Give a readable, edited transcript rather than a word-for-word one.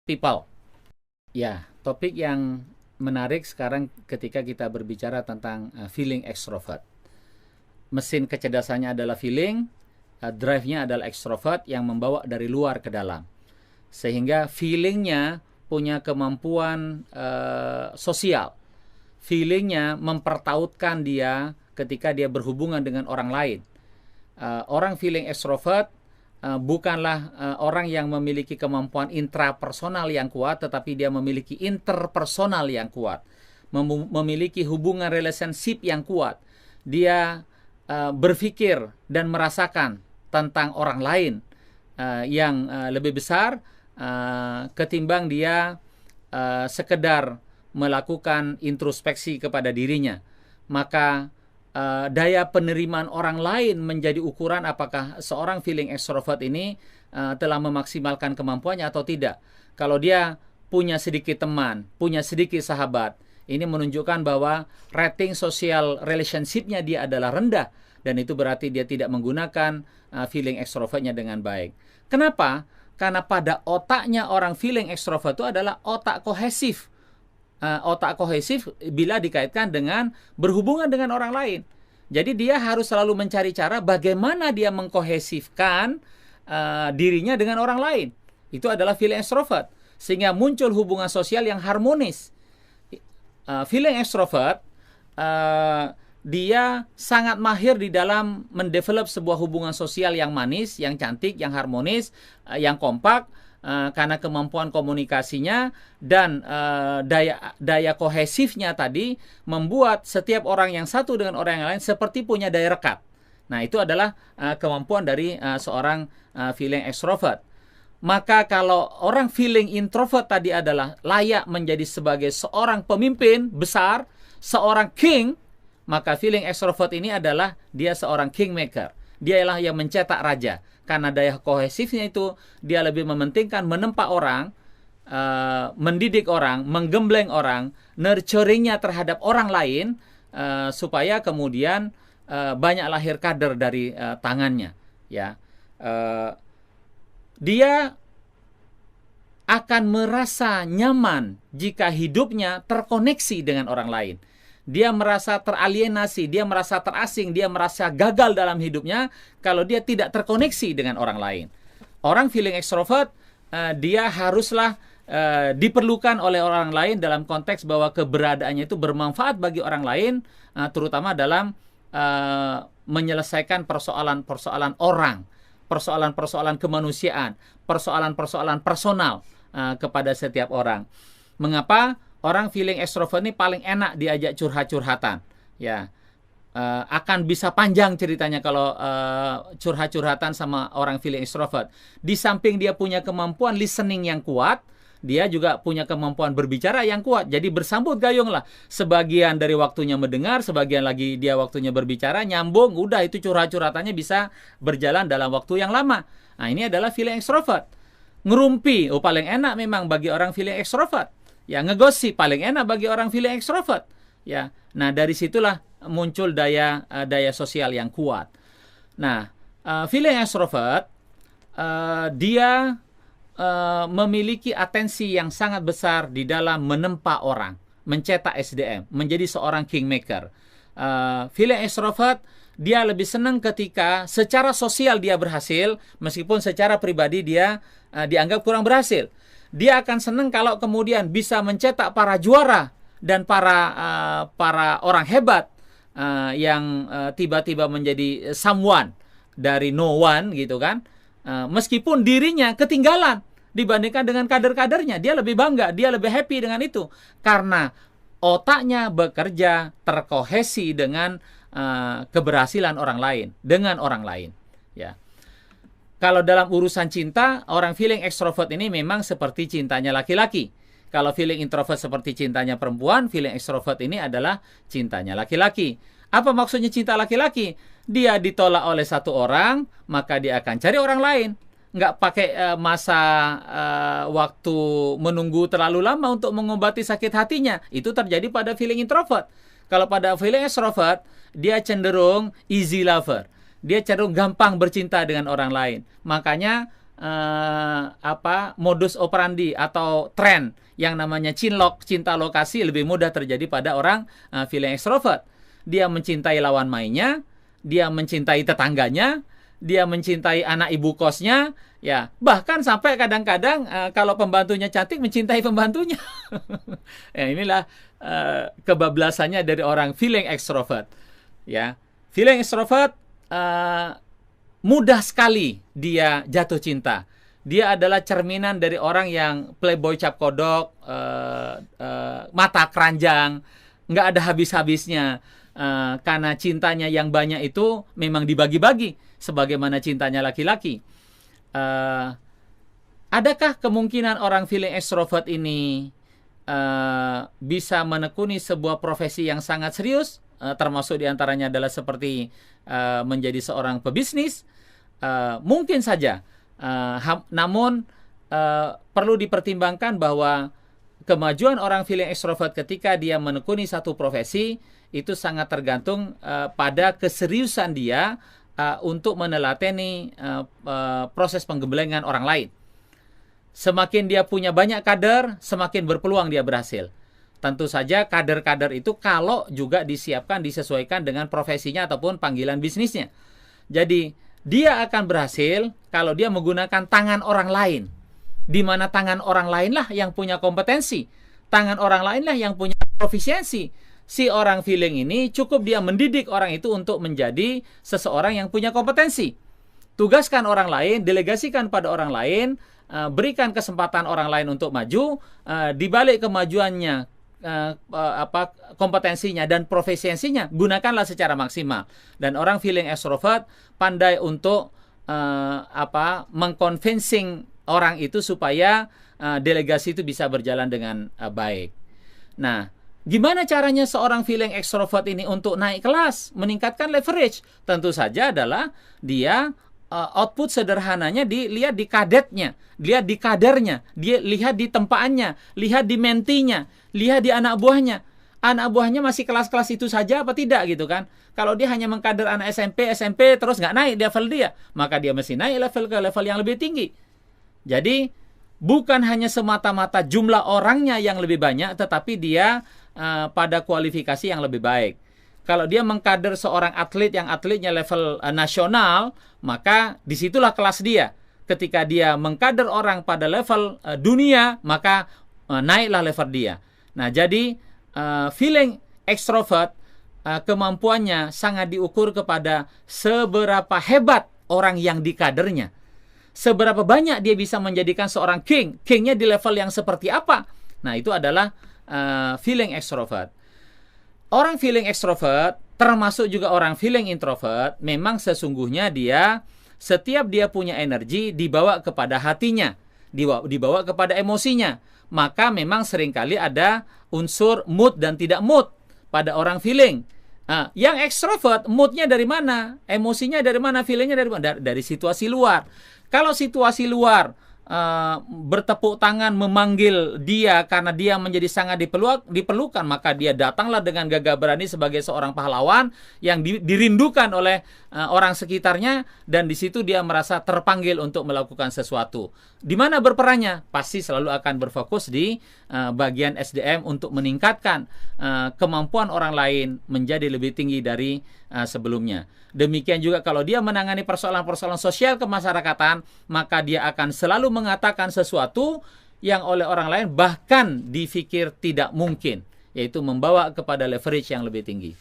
People. Ya, topik yang menarik sekarang ketika kita berbicara tentang feeling extrovert. Mesin kecerdasannya adalah feeling, drive-nya adalah extrovert yang membawa dari luar ke dalam. Sehingga feelingnya punya kemampuan sosial. Feelingnya mempertautkan dia ketika dia berhubungan dengan orang lain. Orang feeling extrovert bukanlah orang yang memiliki kemampuan intrapersonal yang kuat, tetapi dia memiliki interpersonal yang kuat, memiliki hubungan relationship yang kuat. Dia berpikir dan merasakan tentang orang lain yang lebih besar ketimbang dia sekedar melakukan introspeksi kepada dirinya. Maka daya penerimaan orang lain menjadi ukuran apakah seorang feeling extrovert ini telah memaksimalkan kemampuannya atau tidak. Kalau dia punya sedikit teman, punya sedikit sahabat, ini menunjukkan bahwa rating social relationship-nya dia adalah rendah, dan itu berarti dia tidak menggunakan feeling extrovertnya dengan baik. Kenapa? Karena pada otaknya orang feeling extrovert itu adalah otak kohesif. Otak kohesif bila dikaitkan dengan berhubungan dengan orang lain. Jadi dia harus selalu mencari cara bagaimana dia mengkohesifkan dirinya dengan orang lain. Itu adalah feeling extrovert. Sehingga muncul hubungan sosial yang harmonis. Feeling extrovert, dia sangat mahir di dalam mendevelop sebuah hubungan sosial yang manis, yang cantik, yang harmonis, yang kompak, karena kemampuan komunikasinya dan daya kohesifnya tadi membuat setiap orang yang satu dengan orang yang lain seperti punya daya rekat. Nah, itu adalah kemampuan dari seorang feeling extrovert. Maka kalau orang feeling introvert tadi adalah layak menjadi sebagai seorang pemimpin besar, seorang king, maka feeling extrovert ini adalah dia seorang kingmaker. Dialah yang mencetak raja. Karena daya kohesifnya itu dia lebih mementingkan menempa orang, mendidik orang, menggembleng orang, nurturingnya terhadap orang lain, supaya kemudian banyak lahir kader dari tangannya. Ya, dia akan merasa nyaman jika hidupnya terkoneksi dengan orang lain. Dia merasa teralienasi, dia merasa terasing, dia merasa gagal dalam hidupnya kalau dia tidak terkoneksi dengan orang lain. Orang feeling extrovert, dia haruslah diperlukan oleh orang lain dalam konteks bahwa keberadaannya itu bermanfaat bagi orang lain, terutama dalam menyelesaikan persoalan-persoalan orang, persoalan-persoalan kemanusiaan, persoalan-persoalan personal kepada setiap orang. Mengapa? Orang feeling extrovert ini paling enak diajak curhat-curhatan. Ya, akan bisa panjang ceritanya kalau curhat-curhatan sama orang feeling extrovert. Di samping dia punya kemampuan listening yang kuat, dia juga punya kemampuan berbicara yang kuat. Jadi bersambut gayung lah. Sebagian dari waktunya mendengar, sebagian lagi dia waktunya berbicara, nyambung. Udah itu curhat-curhatannya bisa berjalan dalam waktu yang lama. Nah, ini adalah feeling extrovert. Ngerumpi, paling enak memang bagi orang feeling extrovert. Ya, ngegosip paling enak bagi orang feeling extrovert. Ya, nah dari situlah muncul daya sosial yang kuat. Nah, feeling extrovert dia memiliki atensi yang sangat besar di dalam menempa orang, mencetak SDM, menjadi seorang kingmaker. Feeling extrovert dia lebih senang ketika secara sosial dia berhasil, meskipun secara pribadi dia dianggap kurang berhasil. Dia akan senang kalau kemudian bisa mencetak para juara dan para orang hebat yang tiba-tiba menjadi someone dari no one gitu kan. Meskipun dirinya ketinggalan dibandingkan dengan kader-kadernya, dia lebih bangga, dia lebih happy dengan itu karena otaknya bekerja terkohesi dengan keberhasilan orang lain, dengan orang lain. Ya. Kalau dalam urusan cinta, orang feeling extrovert ini memang seperti cintanya laki-laki. Kalau feeling introvert seperti cintanya perempuan, feeling extrovert ini adalah cintanya laki-laki. Apa maksudnya cinta laki-laki? Dia ditolak oleh satu orang, maka dia akan cari orang lain. Nggak pakai masa waktu menunggu terlalu lama untuk mengobati sakit hatinya. Itu terjadi pada feeling introvert. Kalau pada feeling extrovert, dia cenderung easy lover. Dia cenderung gampang bercinta dengan orang lain. Makanya modus operandi atau tren yang namanya cinlok, cinta lokasi lebih mudah terjadi pada orang feeling extrovert. Dia mencintai lawan mainnya, dia mencintai tetangganya, dia mencintai anak ibu kosnya, ya bahkan sampai kadang-kadang kalau pembantunya cantik mencintai pembantunya. Ya, inilah kebablasannya dari orang feeling extrovert. Ya, feeling extrovert mudah sekali dia jatuh cinta. Dia adalah cerminan dari orang yang playboy cap kodok, mata keranjang, nggak ada habis-habisnya. Karena cintanya yang banyak itu memang dibagi-bagi, sebagaimana cintanya laki-laki. Adakah kemungkinan orang feeling extrovert ini bisa menekuni sebuah profesi yang sangat serius? Termasuk diantaranya adalah seperti menjadi seorang pebisnis. Mungkin saja, namun perlu dipertimbangkan bahwa kemajuan orang feeling extrovert ketika dia menekuni satu profesi itu sangat tergantung pada keseriusan dia untuk meneladani proses penggembelengan orang lain. Semakin dia punya banyak kader, semakin berpeluang dia berhasil. Tentu saja kader-kader itu kalau juga disiapkan, disesuaikan dengan profesinya ataupun panggilan bisnisnya. Jadi dia akan berhasil kalau dia menggunakan tangan orang lain. Di mana tangan orang lainlah yang punya kompetensi. Tangan orang lainlah yang punya profisiensi. Si orang feeling ini cukup dia mendidik orang itu untuk menjadi seseorang yang punya kompetensi. Tugaskan orang lain, delegasikan pada orang lain, berikan kesempatan orang lain untuk maju, di balik kemajuannya kompetensinya dan profesiensinya gunakanlah secara maksimal. Dan orang feeling extrovert pandai untuk mengconvincing orang itu supaya delegasi itu bisa berjalan dengan baik. Nah, gimana caranya seorang feeling extrovert ini untuk naik kelas, meningkatkan leverage? Tentu saja adalah dia output sederhananya dilihat di kadetnya, lihat di kadernya, dia lihat di tempaannya, lihat di mentinya, lihat di anak buahnya. Anak buahnya masih kelas-kelas itu saja apa tidak gitu kan? Kalau dia hanya mengkader anak SMP terus nggak naik level dia, maka dia mesti naik level ke level yang lebih tinggi. Jadi bukan hanya semata-mata jumlah orangnya yang lebih banyak, tetapi dia pada kualifikasi yang lebih baik. Kalau dia mengkader seorang atlet yang atletnya level nasional, maka disitulah kelas dia. Ketika dia mengkader orang pada level dunia, maka naiklah level dia. Nah, jadi feeling extrovert kemampuannya sangat diukur kepada seberapa hebat orang yang dikadernya. Seberapa banyak dia bisa menjadikan seorang king. Kingnya di level yang seperti apa? Nah, itu adalah feeling extrovert. Orang feeling extrovert, termasuk juga orang feeling introvert, memang sesungguhnya dia, setiap dia punya energi, dibawa kepada hatinya, dibawa kepada emosinya. Maka memang seringkali ada unsur mood dan tidak mood pada orang feeling. Nah, yang extrovert, moodnya dari mana? Emosinya dari mana? Feelingnya dari mana? Dari situasi luar. Kalau situasi luar bertepuk tangan memanggil dia karena dia menjadi sangat diperlukan, maka dia datanglah dengan gagah berani sebagai seorang pahlawan yang dirindukan oleh orang sekitarnya, dan di situ dia merasa terpanggil untuk melakukan sesuatu. Di mana berperannya? Pasti selalu akan berfokus di bagian SDM untuk meningkatkan kemampuan orang lain menjadi lebih tinggi dari sebelumnya. Demikian juga kalau dia menangani persoalan-persoalan sosial kemasyarakatan, maka dia akan selalu mengatakan sesuatu yang oleh orang lain bahkan dipikir tidak mungkin, yaitu membawa kepada leverage yang lebih tinggi.